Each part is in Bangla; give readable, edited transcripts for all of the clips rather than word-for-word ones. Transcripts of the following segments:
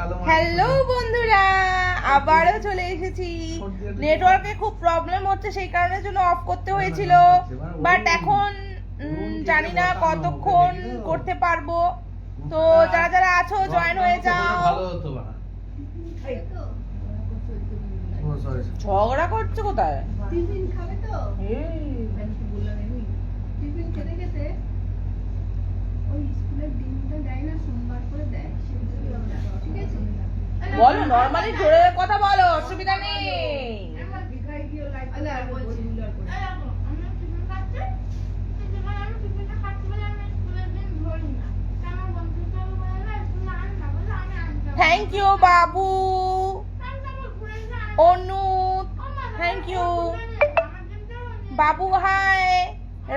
হ্যালো বন্ধুরা, আবারও চলে এসেছি। নেটওয়ার্কে খুব প্রবলেম হচ্ছে, সেই কারণের জন্য অফ করতে হয়েছিল, বাট এখন জানি না কতক্ষণ করতে পারবো। তো যারা যারা আছো জয়েন হয়ে যাও। ঝগড়া করছো কোথায়? টিফিন খাবে তো? টিফিন খেতে খেতে ওই স্কুলের ডিমটা দেয় না, সোমবার করে দেয়, ঠিক আছে? বলো, নরমালি জোরে কথা বলো, অসুবিধা নেই। Thank you Babu, Anu, thank you Babu. High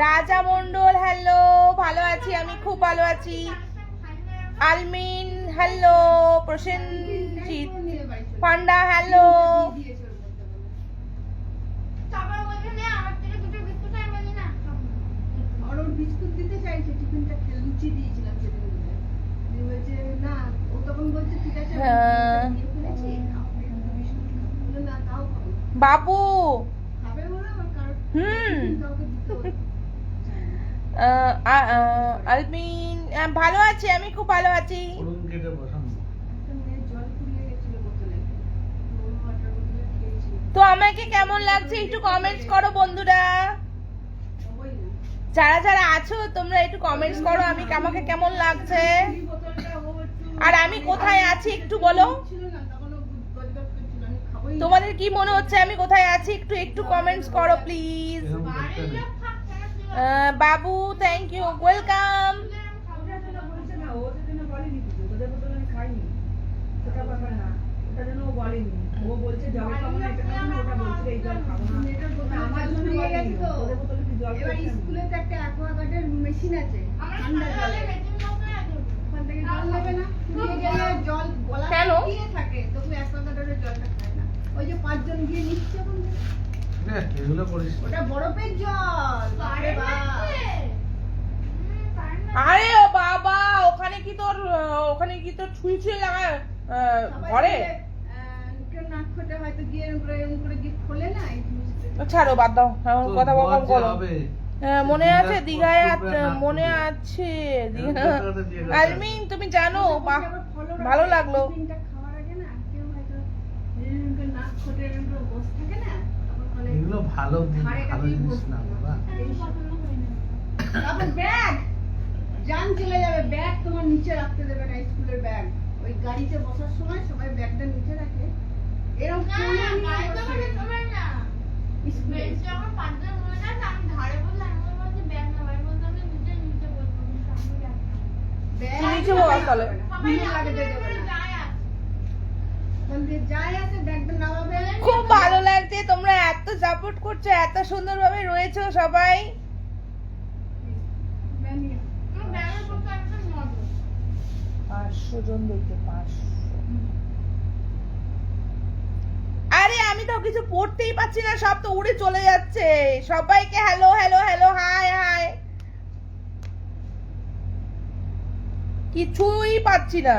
রাজা মন্ডল, হ্যালো। ভালো আছি, আমি খুব ভালো আছি। আলমিন, হ্যালো। প্রসেনজিৎ পান্ডা, হ্যালো। বিস্কুট দিতে চাইছে, টিফিনটা লুচি দিয়েছিলাম সেদিন, বলছে না, ও তখন বলছে ঠিক আছে না, তাও বাবু খাবে বলে আমার কারণ আলমিন, ভালো আছি, আমি খুব ভালো আছি। তো আমাকে কেমন লাগছে একটু কমেন্টস করো বন্ধুরা। যারা যারা আছো তোমরা একটু কমেন্টস করো, আমাকে কেমন লাগছে আর আমি কোথায় আছি একটু বলো। তোমাদের কি মনে হচ্ছে আমি কোথায় আছি একটু একটু কমেন্টস করো please. Babu, thank you, welcome. কেন? ওই যে 5 জন গিয়ে নিচ্ছে ওটা বরফের জল। আরে ও বাবা, ওখানে কি তোর ছুঁই ছুঁই লাগা ঘরে? নাক ফোটা হয়তো গিয়ে এরকম করে গিয়ে খোলে না। ছাড়ো, বাদ দাও, কথা কম করো। মনে আছে দীঘায়, মনে আছে আলমিন, তুমি জানো, ভালো লাগলো। খাওয়ার আগে না কেউ হয়তো নাক ফোটে এরকম বসে থাকে না, এগুলো ভালো জিনিস না বাবা। তারপর ব্যাগ জান চলে যাবে, ব্যাগ তোমার নিচে রাখতে দেবে না, স্কুলের ব্যাগ। ওই গাড়িতে বসার সময় সবাই ব্যাগটা নিচে রাখে, এরকম খুব ভালো লাগছে, তোমরা এত সাপোর্ট করছো, এত সুন্দরভাবে রয়েছো সবাই। 500 জন দেখছে, 500। আরে আমি তো কিছু পড়তেই পাচ্ছি না, সব তো উড়ে চলে যাচ্ছে। সবাইকে hello hello hello, high high, কিছুই পাচ্ছি না,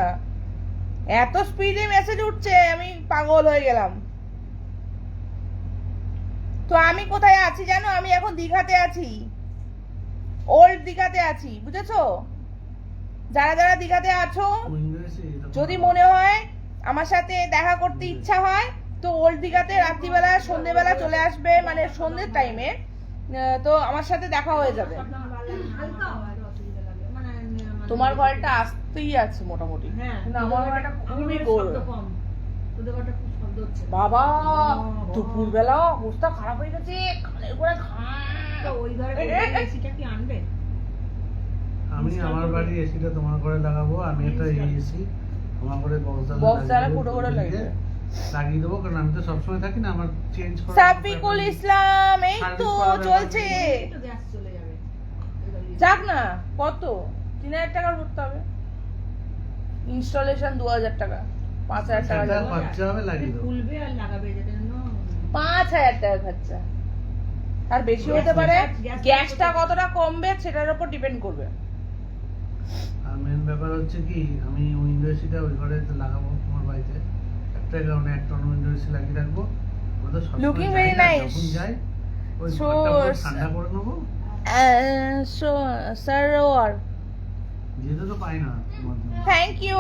এত স্পিডে মেসেজ উঠছে, আমি পাগল হয়ে গেলাম। তো আমি কোথায় আছি জানো? আমি এখন দীঘাতে আছি, ওল্ড দীঘাতে আছি, বুঝেছো? যারা যারা দীঘাতে আছো, যদি মনে হয় আমার সাথে দেখা করতে ইচ্ছা হয় তো ওল্ড দীঘাতে রাত্রিবেলা সন্ধ্যেবেলা চলে আসবে, মানে সন্ধ্যের টাইমে, তো আমার সাথে দেখা হয়ে যাবে। তোমার ঘরটা আসতেই আছে মোটামুটি, কিন্তু আমার ঘরটা খুবই গোল বাবা। দুপুর বেলা অবস্থা খারাপ হয়ে গেছে, কানের গোড়ায় ঘাম। ওই ঘরে এসিটা কি আনবে? আমি আমার বাড়ি এসিটা তোমার ঘরে লাগাবো। আমি একটা এসি আমার ঘরে বক্স দ্বারা পুরো করে লাগিয়ে দেবো, কারণ আমি তো সবসময় থাকি না, আমার চেঞ্জ করা। সাফিকুল ইসলাম, এই তো চলছে, যাক না। কত? 3000 টাকা ভরতে হবে, ইনস্টলেশন 2000 টাকা, 5000 টাকা খরচা হবে, লাগিয়ে দেবো। 5000 টাকা খরচা, আর বেশি হতে পারে। গ্যাসটা কতটা কমবে সেটার উপর ডিপেন্ড করবে। আর মেন ব্যাপার হচ্ছে কি, আমি উইন্ডো এসিটা ওই ঘরে লাগাবো, তোমার বাড়িতে একটা কারণে একটা অন্য উইন্ডো এসি লাগিয়ে রাখবো। ওদের সব Looking very nice. যখন যাই ওই So, ঘরটা পুরো ঠান্ডা করে নেবো। So, Sarwar, যেতে তো পাই না তোমার জন্য। thank you.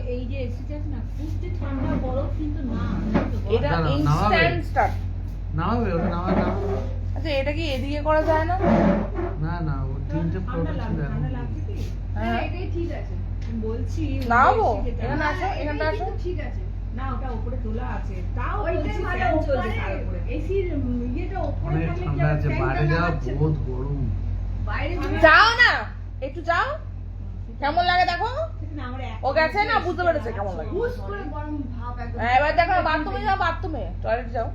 এই যে এসিটা আছে না, খুব যে ঠান্ডা বরফ কিন্তু না। এটা দাঁড়াও, ইনস্ট্যান্ট স্টার্ট। নামাবে ওটা নামাবে না। আচ্ছা এটা কি এদিকে করা যায় না? না না ও তিনটে ঠান্ডা ফ্লোর ছিল লাগছে, এখন। ঠান্ডা লাগছে কি? হ্যাঁ। হ্যাঁ, এটাই ঠিক আছে। আমি বলছি নামাবো? ওই এসিটা- এখানে আসো, হ্যাঁ, এখানটা এটাই আসো। কিন্তু ঠিক আছে। না, ওটা উপরে তোলা আছে। তাও ওইটাই বলছি ভালো, ফ্যান চলছে ওপরে তার উপরে। এসির ইয়েটা ওপরে অনেক থাকলে কি ঠান্ডা হবে? আছে, ফ্যানটা বাইরে যাওয়া লাগাচ্ছে না। বহুত গরম। বাইরে যদি- যাও না, একটু যাও। কেমন লাগে দেখো? না, আমার এক- ও গেছে না, বুঝতে পেরেছে কেমন লাগে। হুস করে গরম ভাব একদম। হ্যাঁ, এবার দেখো বাথরুমে যাও, বাথরুমে টয়লেট যাও।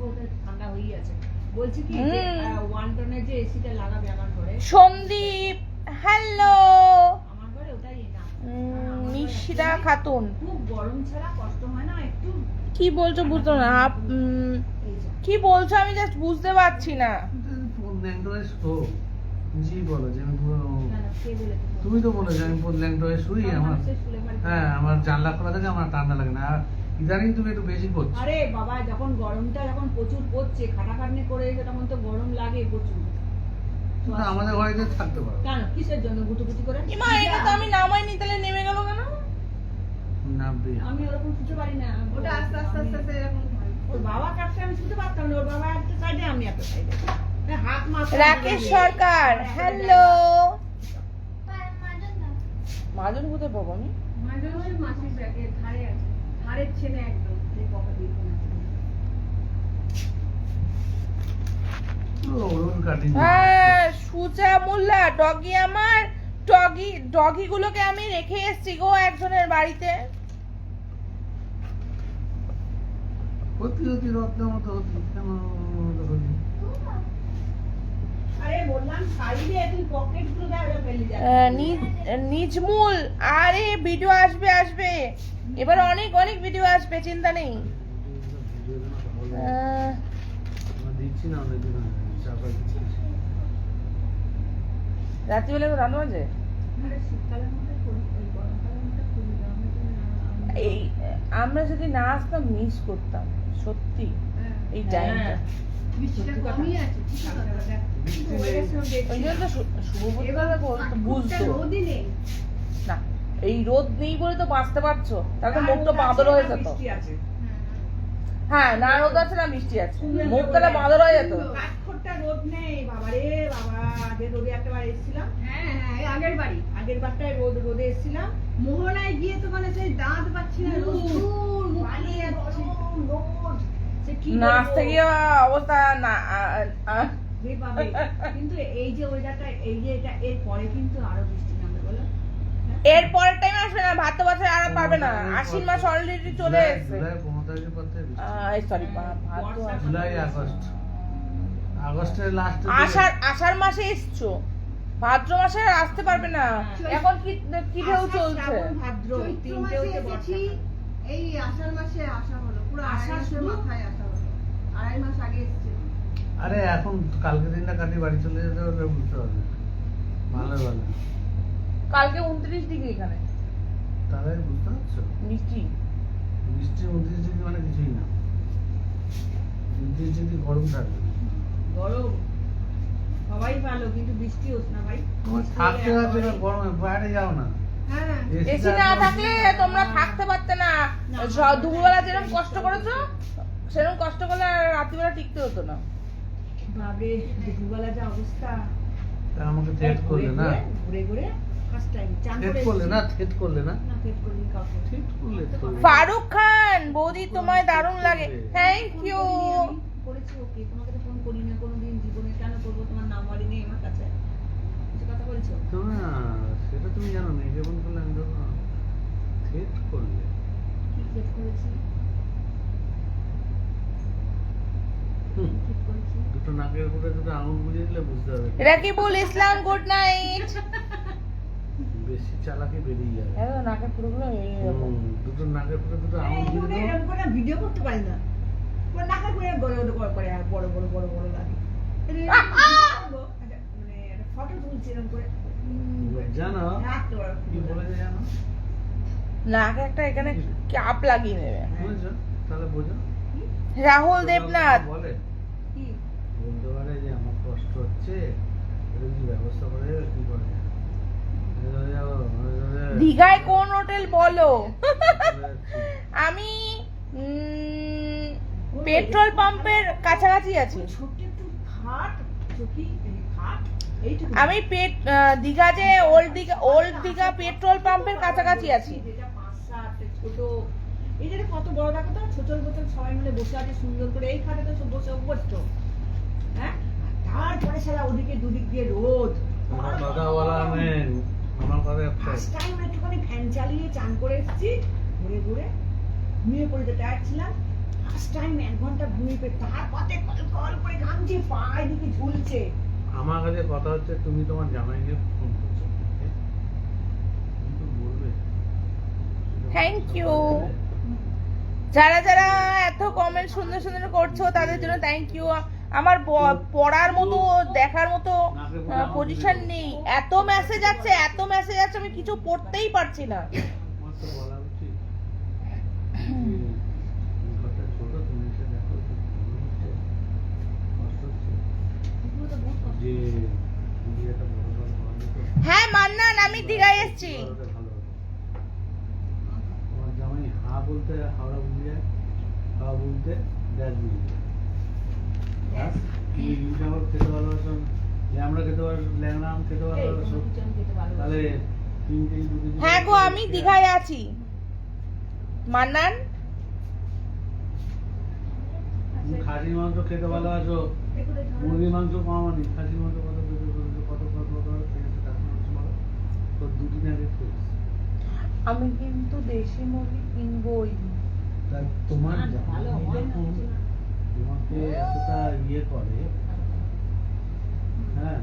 ওটা ঠান্ডা হয়েই আছে। বলছি কি হুম। ওয়ান টনের যে এসিটা লাগাবে আমার ঘরে, সন্দীপ হ্যালো, আমার ঘরে ওটাই না। নিশিরা খাতুন। খুব গরম ছাড়া কষ্ট হয় না একটু। কি বলছো বুঝতো না এই যে কি বলছো আমি জাস্ট বুঝতে পারছি না। ল্যাংটোয় শো জি বলো যে আমি পুরো না, না, কে বলেছে? তুমি তো বলো যে আমি পুরো ল্যাংটোয় শুই আমার। সে শুলে পারে। হ্যাঁ আমার জানলা খোলা থাকে আমার ঠান্ডা লাগে না। আর ইদানিং তুমি একটু বেশি করছো। আরে বাবা, যখন গরমটা যখন প্রচুর পড়ছে, খাটাখাটনি করে এসে তখন তো গরম লাগে প্রচুর। কিন্তু আমাদের ঘরে যে থাকতে পারো। কেন, কিসের জন্য গুটুগুটি করে? ইমা এটা তো আমি নামাইনি, তাহলে নেমে গেল কেন? নামবে। আমি ওরকম শুতে পারি না। ওটা আস্তে আস্তে আস্তে আস্তে এরকম হয়। ওর বাবা কাছে আমি শুতে পারতাম না। ওর বাবা একটা সাইডে, আমি একটা সাইডে। হাত মাথা রাকেশ সরকার হ্যালো। মাজন কোথায় পাবো আমি? মাঝে মাঝে মাসির ব্যাগের ধারে আছে। ধারের ছেলে একদম। এই পকেটে এখানে আছে। পুরো অরুণ কাটিং। হ্যাঁ সুজা মোল্লা, ডগি আমার ডগি গুলোকে আমি রেখে এসেছি গো একজনের বাড়িতে। অতি রত্নের মতো হতি কেন হতি? আরে বললাম সাইডে তুই পকেট গুলো দেখ ফেলে যা। নিজমুল, আরে ভিডিও আসবে আসবে, এবার অনেক অনেক ভিডিও আসবে, চিন্তা নেই। দিচ্ছি না অনেকদিন চাপা দিচ্ছি। রাত্রিবেলা এখন রান্না বাজে। আরে শীতকালের মধ্যে করি, ওই গরমকালের মধ্যে করি না। এই আমরা যদি না আসতাম মিস করতাম সত্যি হ্যাঁ। এই টাইমটা। বৃষ্টিটা কমই আছে, ঠিকই কথা। ওই জন্য তো শুভবুদ্ধি বুঝতো রোদই নেই। না, এই রোদ নেই বলে তো বাঁচতে পারছো, তাহলে মুখটা বাঁদর হয়ে যেত। হ্যাঁ, না রোদ আছে না বৃষ্টি আছে, মুখ তাহলে বাঁদর হয়ে যেত। কাঠখোট্টা রোদ নেই বাবারে বাবা। যে রোদে একটাবার এসেছিলাম, হ্যাঁ হ্যাঁ, এই আগের বাড়ি আগের বারটায় রোদে এসেছিলাম। মোহনায় গিয়ে তো মানে সেই দাঁত পাচ্ছি না, রোদ্দুর পালিয়ে যাচ্ছে। সে কি নাচতে বলবো? গিয়ে অবস্থা না রে বাবা, কিন্তু এই যে ওয়েদারটা, এই যে এটা, এর পরে কিন্তু আরো বৃষ্টি নামবে বলো। এর পরের টাইম আসবে না, ভাবতে পারছে আর পারবে না। আশ্বিন মাস অলরেডি চলে এসেছে। জুলাই 15 তারিখের পর থেকে বৃষ্টি। সরি জুলাই আগস্ট, আগস্টের লাস্ট। আষাঢ় মাসে এসছো, ভাদ্র মাসে আর আসতে পারবে না। এখন কি কি ঢেউ আষাঢ়, চলছে? শ্রাবণ, ভাদ্র চৈত্র তিনটে মাসে হচ্ছে এসেছি, বর্ষা। এই আষাঢ় মাসে আসা হলো, পুরো আষাঢ় আষাঢ় মাসের শুরু? মাথায় আসা হলো। আড়াই মাস আগে এসেছি। আরে এখন কালকে দিনটা কাটি বাড়ি চলে যেতে হলে বুঝতে পারবে। ভালো ভালো কালকে 29 ডিগ্রি এখানে তাহলে বুঝতে পারছো, মিষ্টি। বৃষ্টি 29 ডিগ্রি মানে কিছুই না। 29 ডিগ্রি গরম থাকবে। গরম সবাই ভালো, কিন্তু বৃষ্টি হোস না ভাই। তোমার বৃষ্টি থাকতে হলে পারবে না একবারে- গরমে, বাইরে যাও না। হ্যাঁ, এসি না থাকলে তোমরা থাকতে পারতে না। দুপুরবেলা যেরকম কষ্ট করেছো সেরকম কষ্ট করলে আর রাত্রিবেলা টিকতে হতো না। বাপরে, দুপুরবেলা যা অবস্থা। তা আমাকে থেট করলে না, ঘুরে ঘুরে ফার্স্ট টাইম চান থেট করে করলে না, থেট করলে না, না পেট করিনি কাউকে। থেট করলে তো। ফারুক খান, বৌদি তোমায় দারুণ লাগে, থ্যাংক ইউ। করেছি ওকে, তোমাকে তো ফোন করি না কোনোদিন জীবনে, কেন করবো? তোমার নাম্বারই নেই আমার কাছে। কিছু কথা বলছো? তো না সেটা তুমি জানো না, কেমন করলে আমি ধরো থেট করলে। কি সেট করেছি? হুম, ঠিক করেছি। দুটো নাকের উপরে দুটো আঙুল বুঝিয়ে দিলে বুঝতে হবে। রাকিবুল ইসলাম, গুড নাইট। বেশি চালাকি বেরিয়ে যাবে। নাকের পুরোগুলো দুটো নাকের উপরে দুটো আঙুল এই বুঝিয়ে ইউটিউবে দাও। এরকম করে ভিডিও করতে পারি না। পুরো নাকের করে গড়ে করে আর বড় বড় বড় বড় লাগে। মানে একটা ফটো তুলছি এরকম করে। জানো এত বড় কি ফুল। বলেছে জানো? নাক একটা এখানে চাপ লাগিয়ে নেবে। বুঝছো? তাহলে বোঝো। রাহুল দেবনাথ, বলে কি বলতে পারে যে আমার কষ্ট হচ্ছে, এটা কিছু ব্যবস্থা করে দেবে, কি করে যাবে? দীঘায় কোন হোটেল বলো? আমি পেট্রোল পাম্পের কাছাকাছি আছি। ছোট্ট একটু খাট চকি খাট এইটুকু আমি দীঘা যে ওল্ড দীঘা পেট্রোল পাম্পের কাছাকাছি আছি। যেটা 5-7 ছোট এই যে কত বড় দেখো তো ছোট বোতল সবাই মিলে বসে আছে সুন্দর করে এই খাটে তো সব বসে বসতো হ্যাঁ আর তারপরে সারা ওদিকে দুদিক দিয়ে রোদ আমার কথা বলা নেই, আমার কথা একটা। ফার্স্ট টাইম একটুখানি ফ্যান চালিয়ে চান করে এসেছি ঘুরে ঘুরে ঘুমিয়ে পড়ে যেতে আসছিলাম ফার্স্ট টাইম 1 ঘন্টা ঘুমিয়ে পড়ে তার পাতে কল কল করে ঘামছে পা এদিকে ঝুলছে আমার কাছে কথা হচ্ছে, তুমি তোমার জামাইকে ফোন করছো, কিন্তু বলবে। Thank you. যারা যারা এত কমেন্ট সুন্দর সুন্দর করছো তাদের জন্য থ্যাংক ইউ। আমার পড়ার মতো দেখার মতো পজিশন নেই, এত মেসেজ আছে আমি কিছু পড়তেই পারছি না। আমার তো বলা উচিত যে ঘরটা ছোট, তুমি এসে দেখো তো কেমন হচ্ছে, কষ্ট হচ্ছে, এগুলো তো বহুত কষ্ট। যে তুমি একটা বড় ঘর পাওয়া যেত, হ্যাঁ মান্নান, আমি দীঘায় এসেছি। তাহলে ভালো হতো। তোমার জামাই হা বলতে হাওড়া বুঝে যায়, হা বলতে গ্যাস বুঝে যায়। তুমি ইলিশ আবার খেতে ভালোবাসো, ল্যাংড়া খেতে ভালোবাসো, ল্যাংড়া আম খেতে এই ভালোবাসো, কোনো কিছু আমি খেতে ভালোবাসি তাহলে না। 3 কেজি 2 কেজি। হ্যাঁ গো, আমি দীঘায় আছি মান্নান। তুমি খাসির মাংস খেতে ভালোবাসো, এগুলো ধরো। মুরগির মাংস কমানি, খাসির মাংস কত খেয়েছে খাসির মাংস বলো তো 2 দিন আগে খেয়েছি। আমি কিন্তু দেশি মুরগি কিনবই। তা তোমার না, ভালো জামাই হয় না যখন কিছু না। তোমাকে এতটা ইয়ে করে, হ্যাঁ,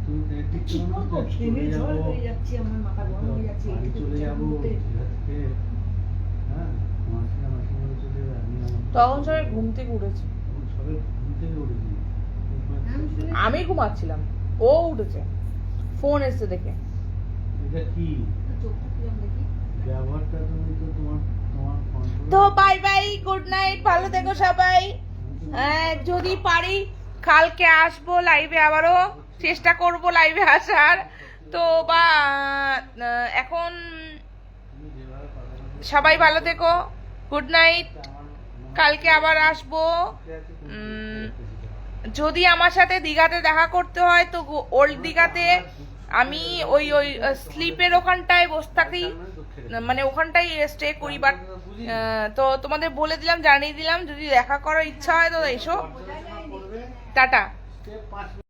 তুমি ঠিক কি করো না করবো? যে ঘেমে চলে জল যাবো, হয়ে যাচ্ছে, আমার মাথা গরম হয়ে যাচ্ছে। বাড়ি একটু চলে যাবো, মুহূর্তে। দীঘা থেকে, হ্যাঁ, মাসিরা মাসিমারা চলে যাবে, আমি আমার তখন সবাই ঘুম থেকে উঠেছে, তখন সবাই ঘুম থেকে উঠেছি। আমি ঘুমাচ্ছিলাম, ও উঠেছে ফোন এসছে দেখে। এটা কি চোখটা কিরম দেখি? ব্যবহারটা, তুমি তো তোমার তোমার control- তো বাই বাই, গুড নাইট, ভালো থেকো সবাই। যদি পারি কালকে আসবো লাইভে, আবারও চেষ্টা করব লাইভে আসার। তো বা এখন তুমি যেভাবে কথা বলছো, সবাই ভালো থেকো, গুড নাইট। আমার কালকে আবার আসবো। যদি আমার সাথে দীঘাতে দেখা করতে হয় তো ওল্ড দীঘাতে আমি ওই স্লিপের ওখানটায় বসে থাকি, মানে ওখানটাই স্টে করি। বাট তো তোমাদের বলে দিলাম, জানিয়ে দিলাম, যদি দেখা করার ইচ্ছা হয় তো এসো। টাটা। step 5